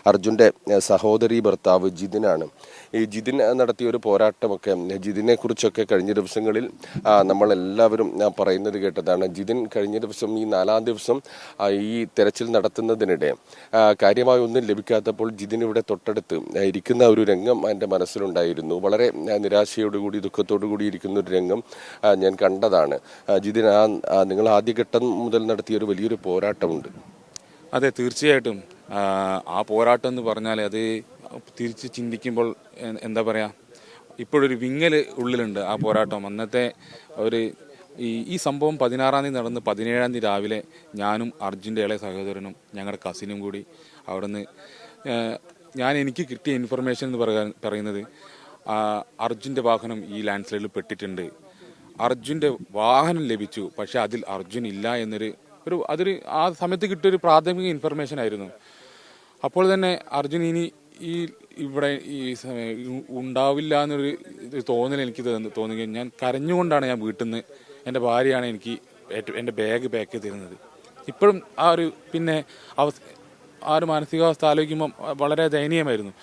അർജുൻ്റെ സഹോദരി ഭർത്താവ് ജിതിനാണ്. ഈ ജിതിൻ നടത്തിയ ഒരു പോരാട്ടമൊക്കെ ജിതിനെ കുറിച്ചൊക്കെ കഴിഞ്ഞ ദിവസങ്ങളിൽ നമ്മളെല്ലാവരും പറയുന്നത് കേട്ടതാണ്. ജിതിൻ കഴിഞ്ഞ ദിവസം ഈ 4-ാം ദിവസം ഈ തെരച്ചിൽ നടത്തുന്നതിനിടെ കാര്യമായി ഒന്നും ലഭിക്കാത്തപ്പോൾ ജിതിൻ ഇവിടെ തൊട്ടടുത്ത് ഇരിക്കുന്ന ഒരു രംഗം എൻ്റെ മനസ്സിലുണ്ടായിരുന്നു. വളരെ നിരാശയോടുകൂടി ദുഃഖത്തോടു കൂടി ഇരിക്കുന്ന ഒരു രംഗം ഞാൻ കണ്ടതാണ്. ജിതിൻ, നിങ്ങൾ ആദ്യഘട്ടം മുതൽ നടത്തിയ ഒരു വലിയൊരു പോരാട്ടമുണ്ട്. അതെ, തീർച്ചയായിട്ടും. ആ പോരാട്ടം എന്ന് പറഞ്ഞാൽ അത് തിരിച്ച് ചിന്തിക്കുമ്പോൾ എന്താ പറയുക, ഇപ്പോഴൊരു വിങ്ങൽ ഉള്ളിലുണ്ട് ആ പോരാട്ടം. അന്നത്തെ ഒരു ഈ സംഭവം 16-ാം തീയതി നടന്ന് 17-ാം തീയതി രാവിലെ ഞാനും അർജുൻ്റെ ഇളയ സഹോദരനും ഞങ്ങളുടെ കസിനും കൂടി അവിടുന്ന് എനിക്ക് കിട്ടിയ ഇൻഫർമേഷൻ എന്ന് പറയുന്നത് അർജുൻ്റെ വാഹനം ഈ ലാൻഡ് സ്ലൈഡിൽ പെട്ടിട്ടുണ്ട്, അർജുൻ്റെ വാഹനം ലഭിച്ചു, പക്ഷെ അതിൽ അർജുൻ ഇല്ല അതൊരു ആ സമയത്ത് കിട്ടിയൊരു പ്രാഥമിക ഇൻഫർമേഷൻ ആയിരുന്നു. അപ്പോൾ തന്നെ അർജുൻ ഇനി ഇവിടെ ഉണ്ടാവില്ല എന്നൊരു തോന്നൽ എനിക്ക് തോന്നുകയും ഞാൻ കരഞ്ഞുകൊണ്ടാണ് ഞാൻ വീട്ടിൽ നിന്ന്, എൻ്റെ ഭാര്യയാണ് എനിക്ക് എൻ്റെ ബാഗ് പാക്ക് ചെയ്ത് തരുന്നത്. ഇപ്പോഴും ആ ഒരു മാനസികാവസ്ഥ ആലോചിക്കുമ്പം വളരെ ദയനീയമായിരുന്നു.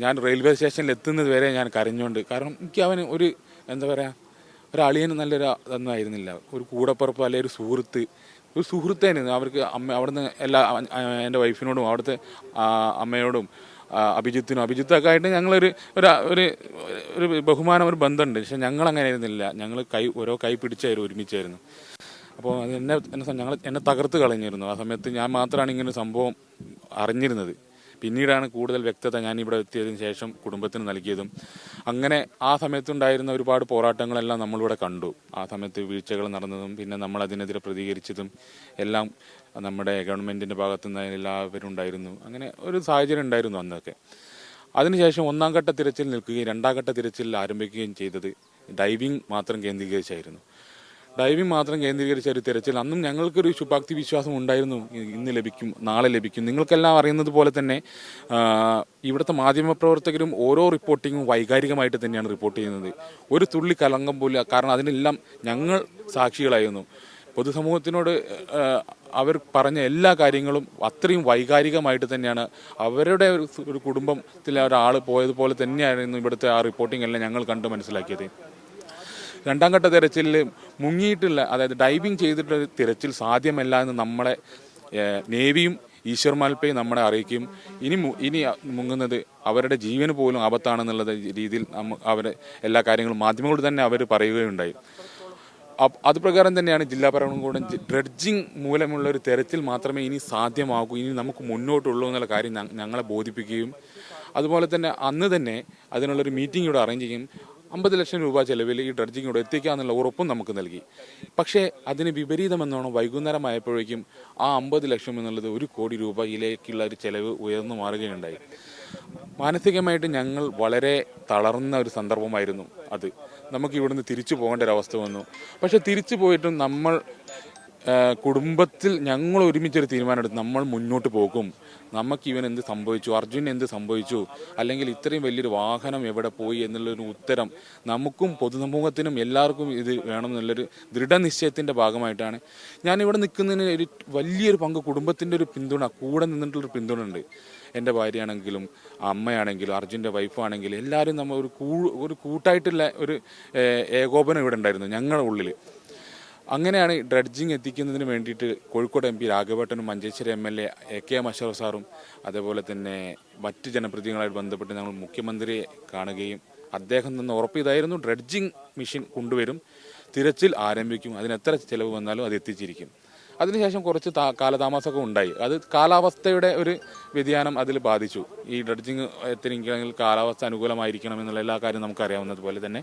ഞാൻ റെയിൽവേ സ്റ്റേഷനിൽ എത്തുന്നത് വരെ ഞാൻ കരഞ്ഞുകൊണ്ട്, കാരണം എനിക്ക് അവന് എന്താ പറയുക, ഒരു അളിയന് നല്ലൊരു ഇതൊന്നും ആയിരുന്നില്ല. ഒരു കൂടപ്പുറപ്പ് അല്ലെങ്കിൽ ഒരു സുഹൃത്തായിരുന്നു. അവർക്ക് അവിടുന്ന് എൻ്റെ വൈഫിനോടും അവിടുത്തെ അമ്മയോടും അഭിജിത്തൊക്കെ ആയിട്ട് ഞങ്ങളൊരു ബഹുമാനം, ഒരു ബന്ധമുണ്ട്. പക്ഷെ ഞങ്ങളങ്ങനെ ആയിരുന്നില്ല. ഞങ്ങൾ ഓരോ കൈ പിടിച്ചായിരുന്നു, ഒരുമിച്ചായിരുന്നു. അപ്പോൾ അത് എന്നെ തകർത്ത് കളഞ്ഞിരുന്നു. ആ സമയത്ത് ഞാൻ മാത്രമാണ് ഇങ്ങനെ സംഭവം അറിഞ്ഞിരുന്നത്. പിന്നീടാണ് കൂടുതൽ വ്യക്തത ഞാൻ ഇവിടെ എത്തിയതിന് ശേഷം കുടുംബത്തിന് നൽകിയതും. അങ്ങനെ ആ സമയത്തുണ്ടായിരുന്ന ഒരുപാട് പോരാട്ടങ്ങളെല്ലാം നമ്മളിവിടെ കണ്ടു. ആ സമയത്ത് വീഴ്ചകൾ നടന്നതും പിന്നെ നമ്മൾ അതിനെതിരെ പ്രതികരിച്ചതും എല്ലാം നമ്മുടെ ഗവൺമെൻറ്റിൻ്റെ ഭാഗത്തു നിന്ന് എല്ലാവരും ഉണ്ടായിരുന്നു. അങ്ങനെ ഒരു സാഹചര്യം ഉണ്ടായിരുന്നു അന്നൊക്കെ. അതിനുശേഷം 1-ാം ഘട്ട തിരച്ചിൽ നിൽക്കുകയും 2-ാം ഘട്ട തിരച്ചിൽ ആരംഭിക്കുകയും ചെയ്തത് ഡൈവിംഗ് മാത്രം കേന്ദ്രീകരിച്ചായിരുന്നു. ഡൈവിംഗ് മാത്രം കേന്ദ്രീകരിച്ച ഒരു തിരച്ചിൽ. അന്നും ഞങ്ങൾക്കൊരു ശുഭാപ്തി വിശ്വാസം ഉണ്ടായിരുന്നു, ഇന്ന് ലഭിക്കും, നാളെ ലഭിക്കും. നിങ്ങൾക്കെല്ലാം അറിയുന്നത് പോലെ തന്നെ ഇവിടുത്തെ മാധ്യമപ്രവർത്തകരും ഓരോ റിപ്പോർട്ടിങ്ങും വൈകാരികമായിട്ട് തന്നെയാണ് റിപ്പോർട്ട് ചെയ്യുന്നത്. ഒരു തുള്ളി കലങ്കം പോലും, കാരണം അതിനെല്ലാം ഞങ്ങൾ സാക്ഷികളായിരുന്നു. പൊതുസമൂഹത്തിനോട് അവർ പറഞ്ഞ എല്ലാ കാര്യങ്ങളും അത്രയും വൈകാരികമായിട്ട് തന്നെയാണ്. അവരുടെ ഒരു കുടുംബത്തിലെ ഒരാൾ പോയതുപോലെ തന്നെയായിരുന്നു ഇവിടുത്തെ ആ റിപ്പോർട്ടിംഗ് എല്ലാം ഞങ്ങൾ കണ്ട് മനസ്സിലാക്കിയത്. 2-ാം ഘട്ട തിരച്ചിലിൽ മുങ്ങിയിട്ടുള്ള, അതായത് ഡൈവിംഗ് ചെയ്തിട്ടുള്ള തിരച്ചിൽ സാധ്യമല്ല എന്ന് നമ്മളെ നേവിയും ഈശ്വർ മാൽപ്പയും നമ്മളെ അറിയിക്കും. ഇനി മുങ്ങുന്നത് അവരുടെ ജീവന് പോലും ആപത്താണെന്നുള്ള രീതിയിൽ അവരെ എല്ലാ കാര്യങ്ങളും മാധ്യമങ്ങളോട് തന്നെ അവർ പറയുകയുണ്ടായി. അതുപ്രകാരം തന്നെയാണ് ജില്ലാ ഭരണകൂടം ഡ്രഡ്ജിങ് മൂലമുള്ള ഒരു തെരച്ചിൽ മാത്രമേ ഇനി സാധ്യമാകൂ, ഇനി നമുക്ക് മുന്നോട്ടുള്ളൂ എന്നുള്ള കാര്യം ഞങ്ങളെ ബോധിപ്പിക്കുകയും അതുപോലെ തന്നെ അന്ന് തന്നെ അതിനുള്ളൊരു മീറ്റിംഗ് ഇവിടെ അറേഞ്ച് ചെയ്യും. 50 ലക്ഷം രൂപ ചെലവിൽ ഈ ഡ്രഡ്ജിങ് ഇവിടെ എത്തിക്കാന്നുള്ള ഉറപ്പും നമുക്ക് നൽകി. പക്ഷേ അതിന് വിപരീതമെന്നോണം വൈകുന്നേരമായപ്പോഴേക്കും ആ 50 ലക്ഷം എന്നുള്ളത് 1 കോടി രൂപയിലേക്കുള്ള ഒരു ചെലവ് ഉയർന്നു മാറുകയുണ്ടായി. മാനസികമായിട്ട് ഞങ്ങൾ വളരെ തളർന്ന ഒരു സന്ദർഭമായിരുന്നു അത്. നമുക്ക് ഇവിടുന്ന് തിരിച്ചു പോകേണ്ട ഒരവസ്ഥ വന്നു. പക്ഷെ തിരിച്ചു പോയിട്ടും നമ്മൾ കുടുംബത്തിൽ ഞങ്ങൾ ഒരുമിച്ചൊരു തീരുമാനമെടുത്ത് നമ്മൾ മുന്നോട്ട് പോകും. നമുക്ക് ഇവൻ എന്ത് സംഭവിച്ചു, അർജുൻ എന്ത് സംഭവിച്ചു, അല്ലെങ്കിൽ ഇത്രയും വലിയൊരു വാഹനം എവിടെ പോയി എന്നുള്ളൊരു ഉത്തരം നമുക്കും പൊതുസമൂഹത്തിനും എല്ലാവർക്കും ഇത് വേണമെന്നുള്ളൊരു ദൃഢനിശ്ചയത്തിൻ്റെ ഭാഗമായിട്ടാണ് ഞാനിവിടെ നിൽക്കുന്നതിന് ഒരു വലിയൊരു പങ്ക് കുടുംബത്തിൻ്റെ ഒരു പിന്തുണ, കൂടെ നിന്നിട്ടുള്ളൊരു പിന്തുണ ഉണ്ട്. എൻ്റെ ഭാര്യയാണെങ്കിലും അമ്മയാണെങ്കിലും അർജുൻ്റെ വൈഫാണെങ്കിലും എല്ലാവരും നമ്മൾ ഒരു കൂട്ടായിട്ടുള്ള ഒരു ഏകോപനം ഇവിടെ ഉണ്ടായിരുന്നു ഞങ്ങളുടെ ഉള്ളിൽ. അങ്ങനെയാണ് ഡ്രഡ്ജിങ് എത്തിക്കുന്നതിന് വേണ്ടിയിട്ട് Kozhikode MP രാഘവേട്ടനും Manjeshwaram MLA AK Ashraf സാറും അതേപോലെ തന്നെ മറ്റ് ജനപ്രതിനിധികളുമായിട്ട് ബന്ധപ്പെട്ട് ഞങ്ങൾ മുഖ്യമന്ത്രിയെ കാണുകയും അദ്ദേഹം നിന്ന് ഉറപ്പ് ഇതായിരുന്നു, ഡ്രഡ്ജിങ് മെഷീൻ കൊണ്ടുവരും, തിരച്ചിൽ ആരംഭിക്കും, അതിനെത്ര ചിലവ് വന്നാലും അത് എത്തിച്ചിരിക്കും. അതിനുശേഷം കുറച്ച് കാലതാമസമൊക്കെ ഉണ്ടായി. അത് കാലാവസ്ഥയുടെ ഒരു വ്യതിയാനം അതിൽ ബാധിച്ചു. ഈ ഡ്രഡ്ജിങ് എത്തിയെങ്കിൽ കാലാവസ്ഥ അനുകൂലമായിരിക്കണം എന്നുള്ള എല്ലാ കാര്യം നമുക്കറിയാവുന്നതുപോലെ തന്നെ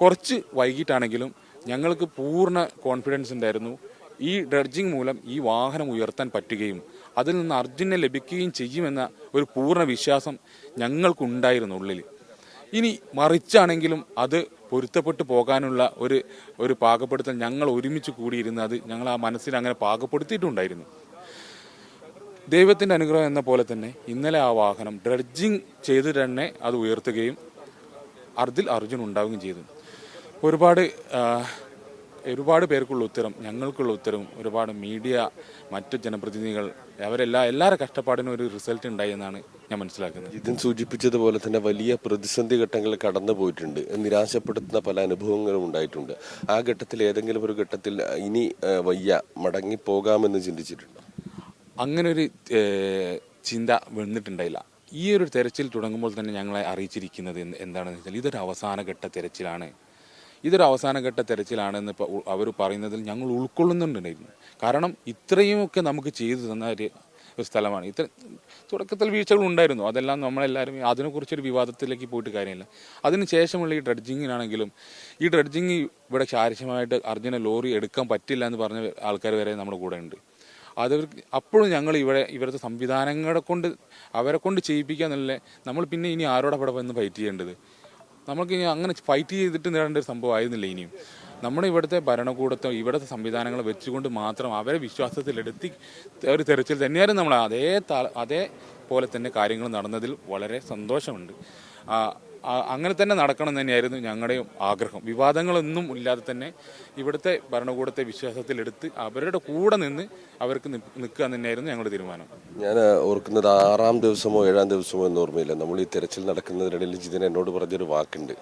കുറച്ച് വൈകിട്ടാണെങ്കിലും ഞങ്ങൾക്ക് പൂർണ്ണ കോൺഫിഡൻസ് ഉണ്ടായിരുന്നു. ഈ ഡ്രഡ്ജിങ് മൂലം ഈ വാഹനം ഉയർത്താൻ പറ്റുകയും അതിൽ നിന്ന് അർജുനെ ലഭിക്കുകയും ചെയ്യുമെന്ന ഒരു പൂർണ്ണ വിശ്വാസം ഞങ്ങൾക്കുണ്ടായിരുന്നു ഉള്ളിൽ. ഇനി മറിച്ചാണെങ്കിലും അത് പൊരുത്തപ്പെട്ടു പോകാനുള്ള ഒരു പാകപ്പെടുത്തൽ ഞങ്ങൾ ഒരുമിച്ച് കൂടിയിരുന്ന് അത് ഞങ്ങൾ ആ മനസ്സിൽ അങ്ങനെ പാകപ്പെടുത്തിയിട്ടുണ്ടായിരുന്നു. ദൈവത്തിൻ്റെ അനുഗ്രഹം എന്ന പോലെ തന്നെ ഇന്നലെ ആ വാഹനം ഡ്രഡ്ജിങ് ചെയ്ത് തന്നെ അത് ഉയർത്തുകയും അതിൽ അർജുൻ ഉണ്ടാവുകയും ചെയ്തു. ഒരുപാട് ഒരുപാട് പേർക്കുള്ള ഉത്തരം, ഞങ്ങൾക്കുള്ള ഉത്തരവും ഒരുപാട് മീഡിയ, മറ്റ് ജനപ്രതിനിധികൾ എല്ലാവരുടെ കഷ്ടപ്പാടിനും ഒരു റിസൾട്ട് ഉണ്ടായി എന്നാണ് ഞാൻ മനസ്സിലാക്കുന്നത്. ജിതിൻ സൂചിപ്പിച്ചതുപോലെ തന്നെ വലിയ പ്രതിസന്ധി ഘട്ടങ്ങൾ കടന്നു പോയിട്ടുണ്ട്, നിരാശപ്പെടുത്തുന്ന പല അനുഭവങ്ങളും ഉണ്ടായിട്ടുണ്ട്. ആ ഘട്ടത്തിൽ ഏതെങ്കിലും ഒരു ഘട്ടത്തിൽ ഇനി വയ്യ മടങ്ങിപ്പോകാമെന്ന് ചിന്തിച്ചിട്ടുണ്ടോ? അങ്ങനൊരു ചിന്ത വന്നിട്ടുണ്ടായില്ല. ഈ ഒരു തെരച്ചിൽ തുടങ്ങുമ്പോൾ തന്നെ ഞങ്ങളെ അറിയിച്ചിരിക്കുന്നത് എന്താണെന്ന് വെച്ചാൽ ഇതൊരു അവസാനഘട്ട തെരച്ചിലാണ്. ഇതൊരു അവസാനഘട്ട തെരച്ചിലാണെന്ന് ഇപ്പോൾ അവർ പറയുന്നതിൽ ഞങ്ങൾ ഉൾക്കൊള്ളുന്നുണ്ടായിരുന്നു. കാരണം ഇത്രയുമൊക്കെ നമുക്ക് ചെയ്തു തന്ന ഒരു സ്ഥലമാണ്. തുടക്കത്തിൽ വീഴ്ചകൾ ഉണ്ടായിരുന്നു, അതെല്ലാം നമ്മളെല്ലാവരും അതിനെക്കുറിച്ചൊരു വിവാദത്തിലേക്ക് പോയിട്ട് കാര്യമില്ല. അതിന് ശേഷമുള്ള ഈ ഡ്രഡ്ജിങ്ങിനാണെങ്കിലും ഈ ഡ്രഡ്ജിങ് ഇവിടെ കാര്യക്ഷമമായിട്ട് അർജുന ലോറി എടുക്കാൻ പറ്റില്ല എന്ന് പറഞ്ഞ ആൾക്കാർ വരെ നമ്മുടെ കൂടെ ഉണ്ട്. അപ്പോഴും ഞങ്ങൾ ഇവിടുത്തെ അവരെ കൊണ്ട് ചെയ്യിപ്പിക്കുക എന്നല്ലേ നമ്മൾ പിന്നെ ഇനി ആരോടെ അവിടെ വന്ന് ഫൈറ്റ് ചെയ്യേണ്ടത്? നമുക്ക് ഇനി അങ്ങനെ ഫൈറ്റ് ചെയ്തിട്ട് നേടേണ്ട ഒരു സംഭവം ആയിരുന്നില്ല. ഇനിയും നമ്മുടെ ഇവിടുത്തെ ഭരണകൂടത്തോ ഇവിടുത്തെ സംവിധാനങ്ങൾ വെച്ചുകൊണ്ട് മാത്രം അവരെ വിശ്വാസത്തിലെടുത്തി ഒരു തെരച്ചിൽ തന്നെയായിരുന്നു നമ്മൾ അതേപോലെ തന്നെ കാര്യങ്ങൾ നടന്നതിൽ വളരെ സന്തോഷമുണ്ട്. അങ്ങനെ തന്നെ നടക്കണം തന്നെയായിരുന്നു ഞങ്ങളുടെയും ആഗ്രഹം. വിവാദങ്ങളൊന്നും ഇല്ലാതെ തന്നെ ഇവിടുത്തെ ഭരണകൂടത്തെ വിശ്വാസത്തിലെടുത്ത് അവരുടെ കൂടെ നിന്ന് അവർക്ക് നിൽക്കുക തന്നെയായിരുന്നു ഞങ്ങളുടെ തീരുമാനം. ഞാൻ ഓർക്കുന്നത് 6-ാം ദിവസമോ 7-ാം ദിവസമോ എന്ന് ഓർമ്മയില്ല, നമ്മൾ ഈ തെരച്ചിൽ നടക്കുന്നതിനിടയിൽ ജിതിൻ എന്നോട് പറഞ്ഞൊരു വാക്കുണ്ട്,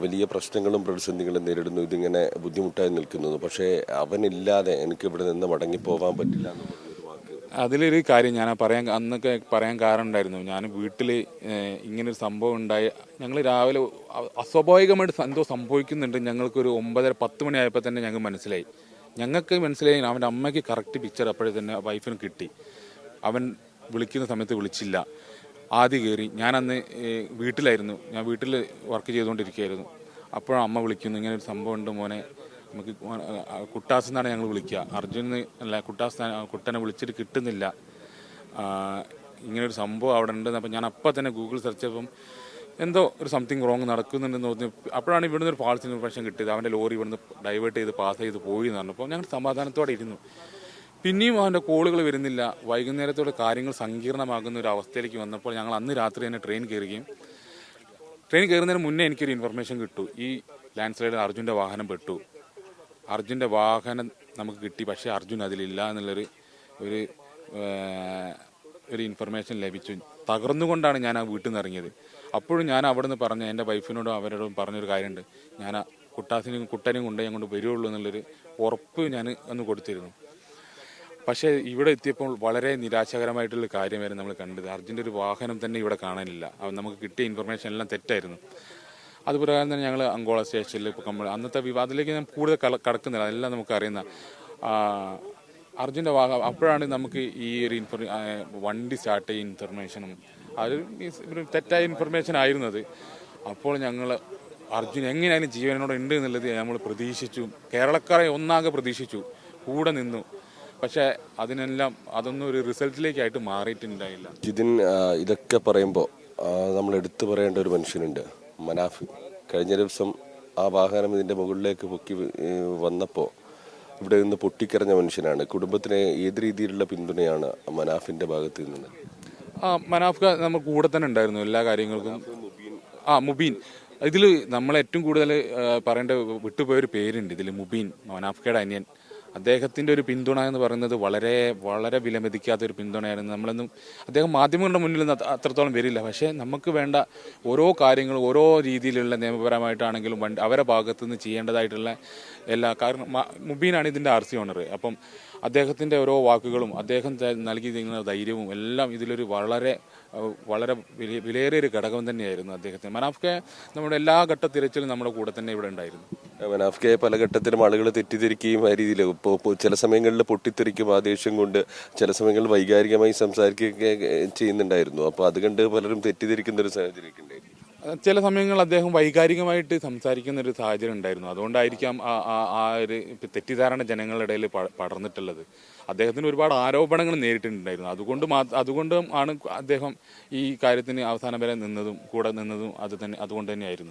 വലിയ പ്രശ്നങ്ങളും പ്രതിസന്ധികളും നേരിടുന്നു, ഇതിങ്ങനെ ബുദ്ധിമുട്ടായി നിൽക്കുന്നു, പക്ഷേ അവനില്ലാതെ എനിക്ക് ഇവിടെ നിന്ന് മടങ്ങിപ്പോകാൻ പറ്റില്ല എന്ന് പറഞ്ഞൊരു വാക്ക്. അതിലൊരു കാര്യം ഞാൻ അന്നൊക്കെ പറയാൻ കാരണം ഉണ്ടായിരുന്നു. ഞാൻ വീട്ടിൽ ഇങ്ങനൊരു സംഭവം ഉണ്ടായി, ഞങ്ങൾ രാവിലെ അസ്വാഭാവികമായിട്ട് എന്തോ സംഭവിക്കുന്നുണ്ട്. ഞങ്ങൾക്കൊരു 9:30-10 മണിയായപ്പോൾ തന്നെ ഞങ്ങൾക്ക് മനസ്സിലായി അവൻ്റെ അമ്മയ്ക്ക് കറക്റ്റ് പിക്ചർ അപ്പോഴേ തന്നെ വൈഫിന് കിട്ടി. അവൻ വിളിക്കുന്ന സമയത്ത് വിളിച്ചില്ല, ആദ്യം കയറി. ഞാനന്ന് വീട്ടിലായിരുന്നു, ഞാൻ വീട്ടിൽ വർക്ക് ചെയ്തുകൊണ്ടിരിക്കുകയായിരുന്നു. അപ്പോഴും അമ്മ വിളിക്കുന്നു, ഇങ്ങനെ ഒരു സംഭവം ഉണ്ട് മോനെ, നമുക്ക് കുട്ടാസ് എന്നാണ് ഞങ്ങൾ വിളിക്കുക, അർജുന് അല്ല കുട്ടനെ വിളിച്ചിട്ട് കിട്ടുന്നില്ല, ഇങ്ങനൊരു സംഭവം അവിടെ ഉണ്ടെന്ന്. അപ്പം ഞാൻ അപ്പം തന്നെ ഗൂഗിൾ സെർച്ച് ചെയ്തപ്പം എന്തോ ഒരു സംതിങ് റോങ് നടക്കുന്നുണ്ടെന്ന് തോന്നി. അപ്പോഴാണ് ഇവിടുന്ന് ഒരു ഫാൾസ് ഇൻഫർമേഷൻ കിട്ടിയത്, അവൻ്റെ ലോറി ഇവിടുന്ന് ഡൈവേർട്ട് ചെയ്ത് പാസ് ചെയ്ത് പോയി എന്ന് പറഞ്ഞപ്പോൾ ഞങ്ങൾ സമാധാനത്തോടെ ഇരുന്നു. പിന്നെയും അവൻ്റെ കോളുകൾ വരുന്നില്ല. വൈകുന്നേരത്തോടെ കാര്യങ്ങൾ സങ്കീർണമാകുന്ന ഒരു അവസ്ഥയിലേക്ക് വന്നപ്പോൾ ഞങ്ങൾ അന്ന് രാത്രി തന്നെ ട്രെയിൻ കയറുന്നതിന് മുന്നേ എനിക്കൊരു ഇൻഫർമേഷൻ കിട്ടു, ഈ ലാൻഡ് സ്ലൈഡിൽ അർജുൻ്റെ വാഹനം പെട്ടു. അർജുൻ്റെ വാഹനം നമുക്ക് കിട്ടി, പക്ഷേ അർജുൻ അതിലില്ല എന്നുള്ളൊരു ഒരു ഇൻഫർമേഷൻ ലഭിച്ചു. തകർന്നുകൊണ്ടാണ് ഞാൻ ആ വീട്ടിൽ നിന്ന് ഇറങ്ങിയത്. അപ്പോഴും ഞാൻ അവിടെ നിന്ന് പറഞ്ഞ എൻ്റെ വൈഫിനോടും അവരോടും പറഞ്ഞൊരു കാര്യമുണ്ട്, ഞാൻ ആ കുട്ടനെയും കൊണ്ട് അങ്ങോട്ട് വരുള്ളൂ എന്നുള്ളൊരു ഉറപ്പ് ഞാൻ അന്ന് കൊടുത്തിരുന്നു. പക്ഷേ ഇവിടെ എത്തിയപ്പോൾ വളരെ നിരാശകരമായിട്ടുള്ള കാര്യമായിരുന്നു നമ്മൾ കണ്ടത്. അർജുൻ്റെ ഒരു വാഹനം തന്നെ ഇവിടെ കാണാനില്ല. നമുക്ക് കിട്ടിയ ഇൻഫർമേഷൻ എല്ലാം തെറ്റായിരുന്നു. അതുപ്രകാരം തന്നെ ഞങ്ങൾ അങ്കോള സ്റ്റേഷനിൽ ഇപ്പോൾ അന്നത്തെ വിവാദത്തിലേക്ക് ഞാൻ കൂടുതൽ കടക്കുന്നില്ല, അതെല്ലാം നമുക്ക് അറിയുന്ന അർജുൻ്റെ വാഹനം. അപ്പോഴാണ് നമുക്ക് ഈ ഒരു വണ്ടി സ്റ്റാർട്ട് ചെയ്യ ഇൻഫർമേഷനും ഒരു തെറ്റായ ഇൻഫർമേഷൻ ആയിരുന്നത്. അപ്പോൾ ഞങ്ങൾ അർജുൻ എങ്ങനെയായാലും ജീവനോടെ ഉണ്ട് എന്നുള്ളത് നമ്മൾ പ്രതീക്ഷിച്ചു, കേരളക്കാരെ ഒന്നാകെ പ്രതീക്ഷിച്ചു, കൂടെ നിന്നു. പക്ഷേ അതൊന്നും ഒരു റിസൾട്ടിലേക്കായിട്ട് മാറിയിട്ടുണ്ടായില്ല. ജിതിൻ ഇതൊക്കെ പറയുമ്പോൾ നമ്മൾ എടുത്തു പറയേണ്ട ഒരു മനുഷ്യനുണ്ട്, മനാഫ്. കഴിഞ്ഞ ദിവസം ആ വാഹനം ഇതിൻ്റെ മുകളിലേക്ക് പൊക്കി വന്നപ്പോൾ ഇവിടെ നിന്ന് പൊട്ടിക്കരഞ്ഞ മനുഷ്യനാണ്. കുടുംബത്തിന് ഏത് രീതിയിലുള്ള പിന്തുണയാണ് മനാഫിൻ്റെ ഭാഗത്ത് നിന്ന്? മനാഫ് നമ്മൾ കൂടെ തന്നെ ഉണ്ടായിരുന്നു എല്ലാ കാര്യങ്ങൾക്കും. മുബീൻ. ഇതിൽ നമ്മൾ ഏറ്റവും കൂടുതൽ പറയേണ്ട വിട്ടുപോയൊരു പേരുണ്ട് ഇതിൽ, മുബീൻ, മനാഫ്കയുടെ അനിയൻ. അദ്ദേഹത്തിൻ്റെ ഒരു പിന്തുണ എന്ന് പറയുന്നത് വളരെ വളരെ വിലമതിക്കാത്തൊരു പിന്തുണയായിരുന്നു. അദ്ദേഹം മാധ്യമങ്ങളുടെ മുന്നിൽ നിന്ന് അത്രത്തോളം വരില്ല, പക്ഷേ നമുക്ക് വേണ്ട ഓരോ കാര്യങ്ങളും ഓരോ രീതിയിലുള്ള നിയമപരമായിട്ടാണെങ്കിലും അവരെ ഭാഗത്തു നിന്ന് ചെയ്യേണ്ടതായിട്ടുള്ള കാരണം മുബീനാണ് ഇതിൻ്റെ RC ഓണർ. അപ്പം അദ്ദേഹത്തിൻ്റെ ഓരോ വാക്കുകളും അദ്ദേഹം നൽകിയിരിക്കുന്ന ധൈര്യവും എല്ലാം ഇതിലൊരു വളരെ വളരെ വിലയേറിയൊരു ഘടകം തന്നെയായിരുന്നു അദ്ദേഹത്തിന്. മനാഫ്കെ നമ്മുടെ എല്ലാ ഘട്ട തിരച്ചിലും നമ്മുടെ കൂടെ തന്നെ ഇവിടെ ഉണ്ടായിരുന്നു. മനാഫ്കെ പല ഘട്ടത്തിലും ആളുകൾ തെറ്റിദ്ധരിക്കുകയും ആ രീതിയിൽ ഇപ്പോൾ ചില സമയങ്ങളിൽ പൊട്ടിത്തെറിക്കും ആ ദേഷ്യം കൊണ്ട്, ചില സമയങ്ങളിൽ വൈകാരികമായി സംസാരിക്കുകയൊക്കെ ചെയ്യുന്നുണ്ടായിരുന്നു. അപ്പോൾ അത് കണ്ട് പലരും തെറ്റിദ്ധരിക്കുന്ന ഒരു സാഹചര്യമൊക്കെ ഉണ്ടായിരുന്നു. ചില സമയങ്ങളിൽ അദ്ദേഹം വൈകാരികമായിട്ട് സംസാരിക്കുന്ന ഒരു സാഹചര്യം ഉണ്ടായിരുന്നു. അതുകൊണ്ടായിരിക്കാം ആ ഒരു തെറ്റിദ്ധാരണ ജനങ്ങളുടെ ഇടയിൽ പടർന്നിട്ടുള്ളത്. അദ്ദേഹത്തിന് ഒരുപാട് ആരോപണങ്ങൾ നേരിട്ടിട്ടുണ്ടായിരുന്നു. അതുകൊണ്ടും ആണ് അദ്ദേഹം ഈ കാര്യത്തിന് അവസാനം വരെ കൂടെ നിന്നതും അതുകൊണ്ട് തന്നെയായിരുന്നു.